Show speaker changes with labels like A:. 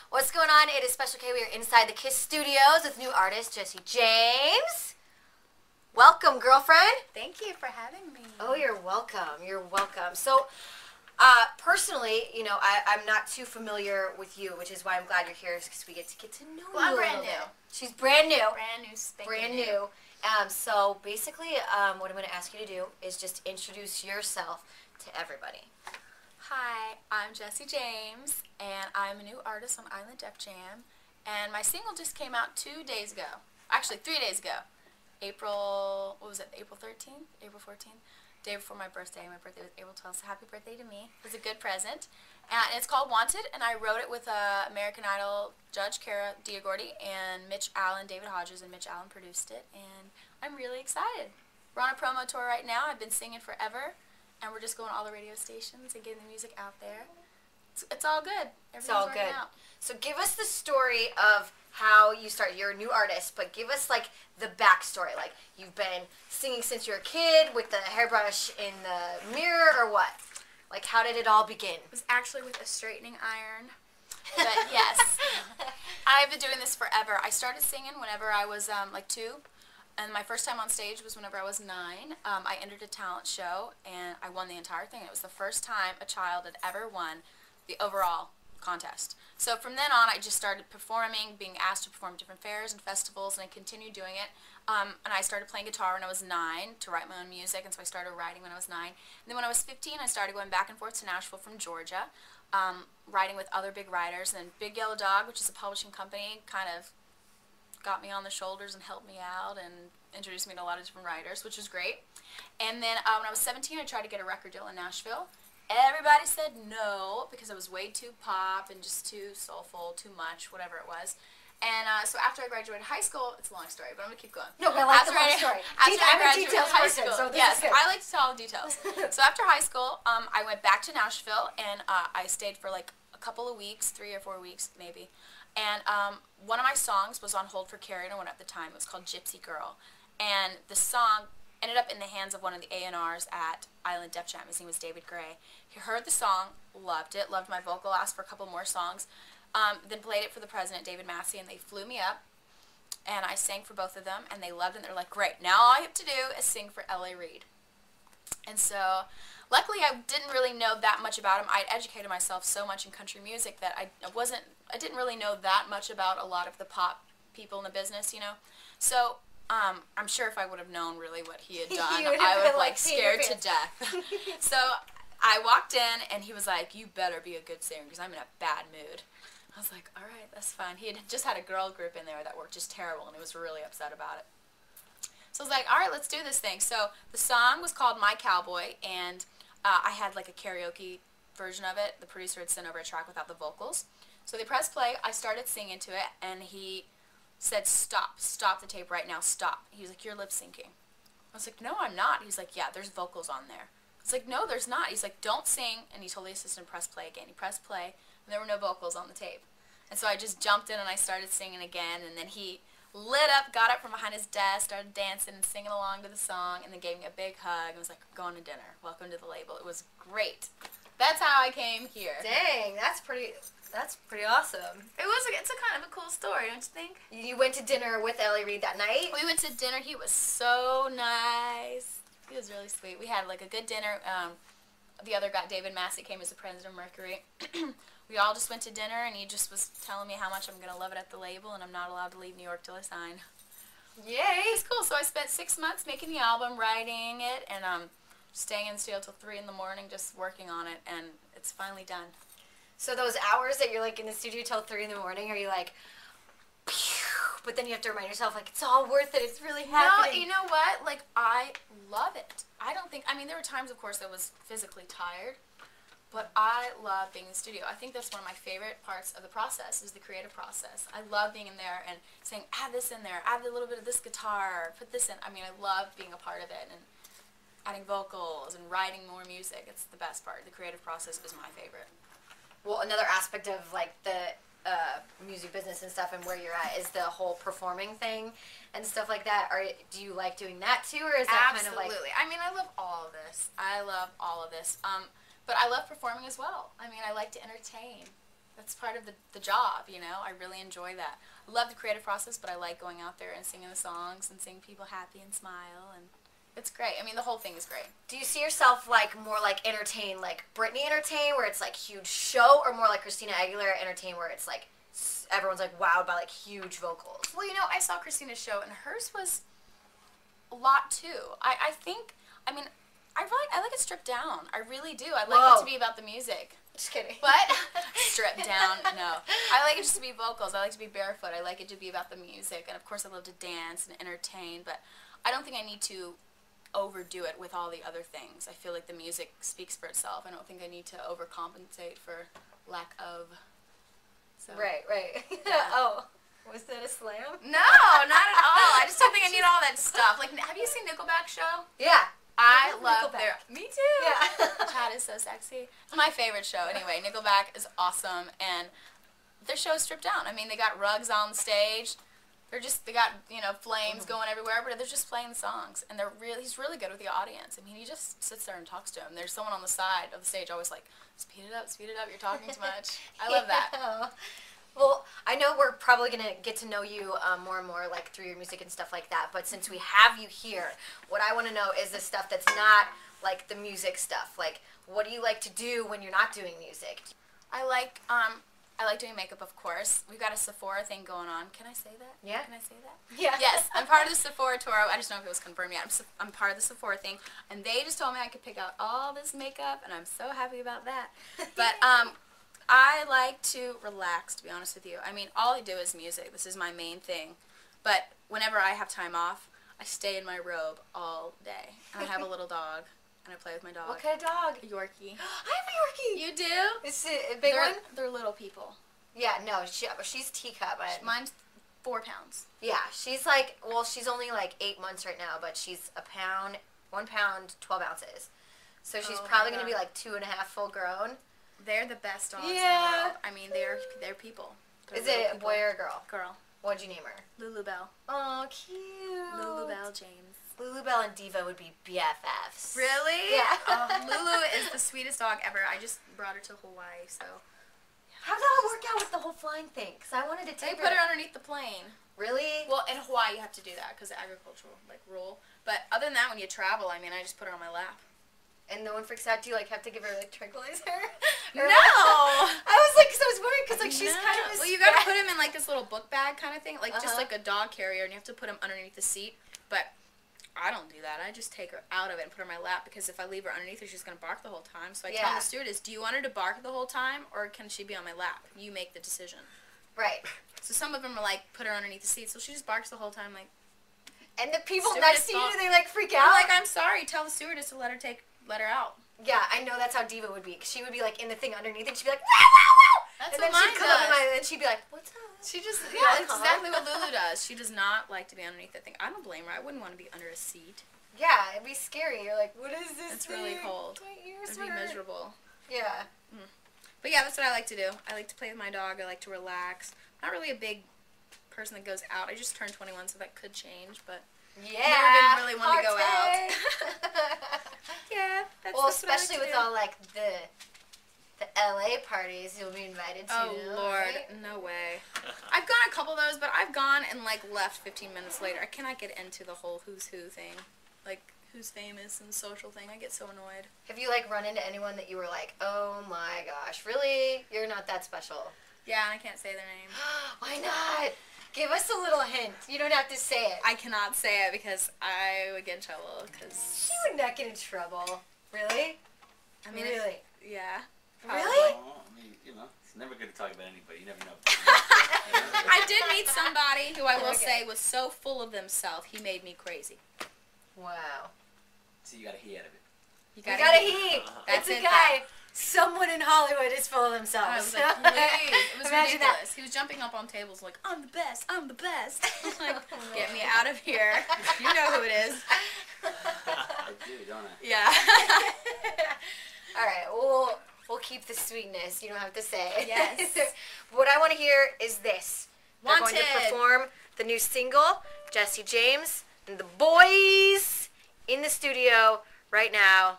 A: What's going on? It is Special K. We are inside the KISS studios with new artist Jessie James. Welcome, girlfriend.
B: Thank you for having me.
A: Oh, you're welcome. You're welcome. So, personally, you know, I'm not too familiar with you, which is why I'm glad you're here, because we get to know you
B: I'm
A: a
B: brand
A: little
B: new.
A: bit. She's brand new.
B: Brand new.
A: Brand new. So basically, what I'm going to ask you to do is just introduce yourself to everybody.
B: Hi, I'm Jessie James, and I'm a new artist on Island Def Jam. And my single just came out 2 days ago. Actually, 3 days ago. April 13th? April 14th? Day before my birthday. My birthday was April 12th, so happy birthday to me. It was a good present. And it's called Wanted, and I wrote it with American Idol judge Kara Diagordi and Mitch Allen, David Hodges, and Mitch Allen produced it. And I'm really excited. We're on a promo tour right now. I've been singing forever. And we're just going to all the radio stations and getting the music out there. It's all good.
A: It's all good.
B: Out.
A: So give us the story of how you started. You're a new artist, but give us like the backstory. Like you've been singing since you were a kid with the hairbrush in the mirror, or what? Like how did it all begin?
B: It was actually with a straightening iron. But yes, I've been doing this forever. I started singing whenever I was like 2. And my first time on stage was whenever I was 9. I entered a talent show, and I won the entire thing. It was the first time a child had ever won the overall contest. So from then on, I just started performing, being asked to perform different fairs and festivals, and I continued doing it. And I started playing guitar when I was 9 to write my own music, and so I started writing when I was 9. And then when I was 15, I started going back and forth to Nashville from Georgia, writing with other big writers. And then Big Yellow Dog, which is a publishing company, kind of got me on the shoulders and helped me out and introduced me to a lot of different writers, which was great. And then when I was 17, I tried to get a record deal in Nashville. Everybody said no because it was way too pop and just too soulful, too much, whatever it was. And so after I graduated high school, it's a long story, but I'm going to keep going.
A: No, but I like the long story.
B: After I graduated
A: details
B: high
A: person,
B: school,
A: so this
B: yes,
A: is good.
B: I like to tell all the details. So after high school, I went back to Nashville, and I stayed for like a couple of weeks, 3 or 4 weeks maybe. And one of my songs was on hold for Carrie No One at the time. It was called Gypsy Girl. And the song ended up in the hands of one of the A&Rs at Island Def Jam. His name was David Gray. He heard the song, loved it, loved my vocal, asked for a couple more songs, then played it for the president, David Massey, and they flew me up. And I sang for both of them, and they loved it. And they're like, great, now all I have to do is sing for L.A. Reid. And so, luckily, I didn't really know that much about him. I'd educated myself so much in country music that I didn't really know that much about a lot of the pop people in the business, you know. So, I'm sure if I would have known really what he had done, I would have like scared to death. So, I walked in, and he was like, you better be a good singer, because I'm in a bad mood. I was like, all right, that's fine. He had just had a girl group in there that were just terrible, and he was really upset about it. So I was like, all right, let's do this thing. So the song was called My Cowboy, and I had like a karaoke version of it. The producer had sent over a track without the vocals. So they pressed play. I started singing to it, and he said, stop the tape right now, stop. He was like, you're lip syncing. I was like, no, I'm not. He's like, yeah, there's vocals on there. I was like, no, there's not. He's like, don't sing. And he told the assistant to press play again. He pressed play, and there were no vocals on the tape. And so I just jumped in, and I started singing again, and then he lit up, got up from behind his desk, started dancing and singing along to the song, and then gave me a big hug and was like, we're going to dinner. Welcome to the label. It was great. That's how I came here.
A: Dang, that's pretty awesome.
B: It's a kind of a cool story, don't you think?
A: You went to dinner with L.A. Reid that night?
B: We went to dinner. He was so nice. He was really sweet. We had like a good dinner. The other guy, David Massey, came as the president of Mercury. We all just went to dinner, and he just was telling me how much I'm going to love it at the label, and I'm not allowed to leave New York till I sign.
A: Yay!
B: It's cool. So I spent 6 months making the album, writing it, and staying in the studio till 3 in the morning just working on it, and it's finally done.
A: So those hours that you're like in the studio till 3 in the morning, are you like, phew, but then you have to remind yourself, like, it's all worth it, it's really happening.
B: No, you know what? Like, I love it. I mean, there were times, of course, I was physically tired, but I love being in the studio. I think that's one of my favorite parts of the process, is the creative process. I love being in there and saying, add this in there, add a little bit of this guitar, put this in. I mean, I love being a part of it and adding vocals and writing more music. It's the best part. The creative process is my favorite.
A: Well, another aspect of like the music business and stuff and where you're at is the whole performing thing and stuff like that. Do you like doing that too, or is that kind of like...
B: Absolutely. I mean, I love all of this. I love all of this. But I love performing as well. I mean, I like to entertain. that's part of the job, you know. I really enjoy that. I love the creative process, but I like going out there and singing the songs and seeing people happy and smile, and it's great. I mean, the whole thing is great.
A: Do you see yourself like more like Entertain, like Britney Entertain, where it's like huge show, or more like Christina Aguilera Entertain, where it's like everyone's like wowed by like huge vocals?
B: Well, you know, I saw Christina's show, and hers was a lot too. I think, I mean, I like it stripped down. I really do. I like it to be about the music.
A: Just kidding.
B: But stripped down, no. I like it just to be vocals. I like to be barefoot. I like it to be about the music. And of course I love to dance and entertain, but I don't think I need to overdo it with all the other things. I feel like the music speaks for itself. I don't think I need to overcompensate for lack of. So.
A: Right.
B: Yeah.
A: Oh, was that a slam?
B: No, not at all. I just don't think I need all that stuff. Like, have you seen Nickelback show?
A: Yeah.
B: I love
A: Nickelback.
B: their. Me too.
A: Yeah.
B: Chad is so sexy. It's my favorite show. Anyway, Nickelback is awesome, and their show is stripped down. I mean, they got rugs on stage. They got, you know, flames going everywhere, but they're just playing the songs, and he's really good with the audience. I mean, he just sits there and talks to them. There's someone on the side of the stage always like, speed it up, you're talking too much. I love that.
A: Yeah. Well, I know we're probably going to get to know you more and more, like, through your music and stuff like that, but since we have you here, what I want to know is the stuff that's not, like, the music stuff. Like, what do you like to do when you're not doing music?
B: I like doing makeup, of course. We've got a Sephora thing going on. Can I say that?
A: Yeah.
B: Can I say that?
A: Yeah.
B: Yes, I'm part of the Sephora tour. I just don't know if it was confirmed yet. I'm part of the Sephora thing, and they just told me I could pick out all this makeup, and I'm so happy about that. But I like to relax, to be honest with you. I mean, all I do is music. This is my main thing. But whenever I have time off, I stay in my robe all day. And I have a little dog, and I play with my dog.
A: What kind of dog?
B: A Yorkie.
A: I have a Yorkie.
B: You do?
A: Is it a big one?
B: They're little people.
A: Yeah, no, she's teacup.
B: Mine's 4 pounds.
A: Yeah, she's like, well, she's only like 8 months right now, but she's 1 pound, 12 ounces. So she's probably going to be like 2.5 full grown.
B: They're the best dogs in the
A: Yeah.
B: world. I mean, they're people. They're
A: Is it a boy or a girl?
B: Girl.
A: What'd you name her?
B: Lulu Bell.
A: Oh, cute.
B: Lulu Bell James.
A: Lulu Bell and Diva would be BFFs.
B: Really?
A: Yeah.
B: Lulu is the sweetest dog ever. I just brought her to Hawaii, so.
A: How did that work out with the whole flying thing? Because I wanted to
B: They
A: take
B: put her underneath the plane.
A: Really?
B: Well, in Hawaii you have to do that because of agricultural rule. But other than that, when you travel, I mean, I just put her on my lap.
A: And no one freaks out? Do you like have to give her like tranquilizer?
B: No.
A: I was like, cause I was worried because like she's kind of.
B: Well, you gotta put him in like this little book bag kind of thing, like just like a dog carrier, and you have to put him underneath the seat. But I don't do that. I just take her out of it and put her on my lap because if I leave her underneath her, she's gonna bark the whole time. So I tell the stewardess, do you want her to bark the whole time, or can she be on my lap? You make the decision.
A: Right.
B: So some of them are like, put her underneath the seat, so she just barks the whole time, like.
A: And the people next to you, they like freak out.
B: I'm like, I'm sorry. Tell the stewardess to let her out.
A: Yeah, I know that's how Diva would be. 'Cause she would be like in the thing underneath, and she'd be like, wow, wow, wow.
B: That's
A: and
B: what
A: then she'd
B: mine
A: come up
B: does.
A: and she'd be like, what's up?
B: She just,
A: Yeah,
B: that's
A: calm.
B: exactly what Lulu does. She does not like to be underneath that thing. I don't blame her. I wouldn't want to be under a seat.
A: Yeah, it'd be scary. You're like, what is this?
B: It's really cold.
A: My ears
B: It'd be
A: hurt.
B: miserable.
A: Yeah.
B: But yeah, that's what I like to do. I like to play with my dog. I like to relax. Not really a big person that goes out. I just turned 21, so that could change, but
A: Yeah.
B: never been really one to go out.
A: Yeah.
B: That's
A: Well,
B: what I like
A: especially
B: to
A: with
B: do.
A: all like the LA parties you'll be invited to.
B: Oh Lord,
A: right?
B: no way. I've gone a couple of those, but I've gone and like left 15 minutes later. I cannot get into the whole who's who thing, like who's famous and social thing. I get so annoyed.
A: Have you like run into anyone that you were like, oh my gosh, really? You're not that special.
B: Yeah, and I can't say their name.
A: Why not? Give us a little hint. You don't have to say it.
B: I cannot say it because I would get in trouble. Cause
A: She would not get in trouble. Really?
B: I mean,
A: really?
B: Yeah.
A: Really?
C: Well, I mean, you know, it's never good to talk about anybody. You never know.
B: I did meet somebody who I will
A: Okay.
B: say was so full of themselves, he made me crazy.
A: Wow.
C: So you got a he out of it.
A: You got a he.
B: That's
A: It's a
B: it,
A: guy. Someone in Hollywood is full of
B: I
A: themselves.
B: was like, please. It was
A: Imagine that.
B: ridiculous. He was jumping up on tables like, I'm the best, I'm the best. Like, get me out of here. You know who it is.
C: I do, don't I?
B: Yeah.
A: All right, we'll keep the sweetness. You don't have to say it.
B: Yes.
A: What I want to hear is this. They're going to
B: Wanted.
A: perform the new single, Jessie James, and the boys in the studio right now.